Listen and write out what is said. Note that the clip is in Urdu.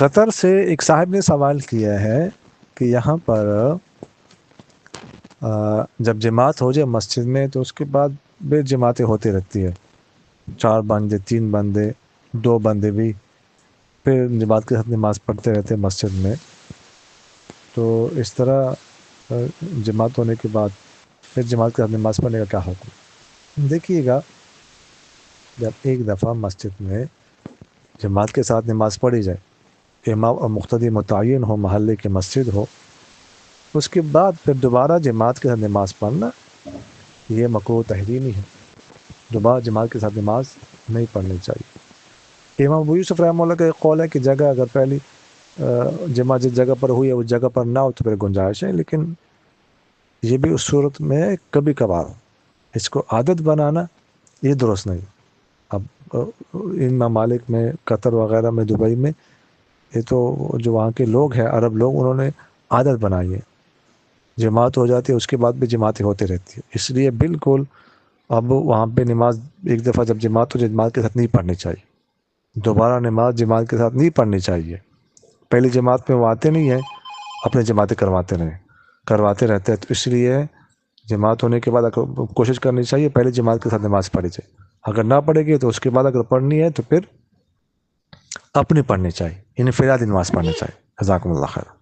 قطر سے ایک صاحب نے سوال کیا ہے کہ یہاں پر جب جماعت ہو جائے مسجد میں تو اس کے بعد بے جماعتیں ہوتی رہتی ہے، 4 بندے 3 بندے 2 بندے بھی پھر جماعت کے ساتھ نماز پڑھتے رہتے ہیں مسجد میں. تو اس طرح جماعت ہونے کے بعد پھر جماعت کے ساتھ نماز پڑھنے کا کیا حکم؟ دیکھیے گا، جب ایک دفعہ مسجد میں جماعت کے ساتھ نماز پڑھی جائے، امام اور مقتدی متعین ہو، محلے کی مسجد ہو، اس کے بعد پھر دوبارہ جماعت کے ساتھ نماز پڑھنا یہ مکروہ تحریمی ہے. دوبارہ جماعت کے ساتھ نماز نہیں پڑھنی چاہیے. امام ابو یوسف رحمہ اللہ کا ایک قول ہے کہ جگہ اگر پہلی جماعت جس جگہ پر ہوئی ہے اس جگہ پر نہ ہو تو پھر گنجائش ہے، لیکن یہ بھی اس صورت میں کبھی کبھار. اس کو عادت بنانا یہ درست نہیں. اب ان ممالک میں قطر وغیرہ میں، دبئی میں، یہ تو جو وہاں کے لوگ ہیں عرب لوگ، انہوں نے عادت بنائی ہے، جماعت ہو جاتی ہے اس کے بعد بھی جماعتیں ہوتی رہتی ہے. اس لیے بالکل اب وہاں پہ نماز ایک دفعہ جب جماعت ہو جائے جماعت کے ساتھ نہیں پڑھنی چاہیے. دوبارہ نماز جماعت کے ساتھ نہیں پڑھنی چاہیے. پہلی جماعت میں وہ آتے نہیں ہیں، اپنے جماعتیں کرواتے رہتے ہیں. تو اس لیے جماعت ہونے کے بعد کوشش کرنی چاہیے پہلے جماعت کے ساتھ نماز پڑھی جائے. اگر نہ پڑھے گی تو اس کے بعد اگر پڑھنی ہے تو پھر اپنی پڑھنی چاہیے، انفرادی نماز پڑھنی چاہیے. جزاکم اللہ خیر.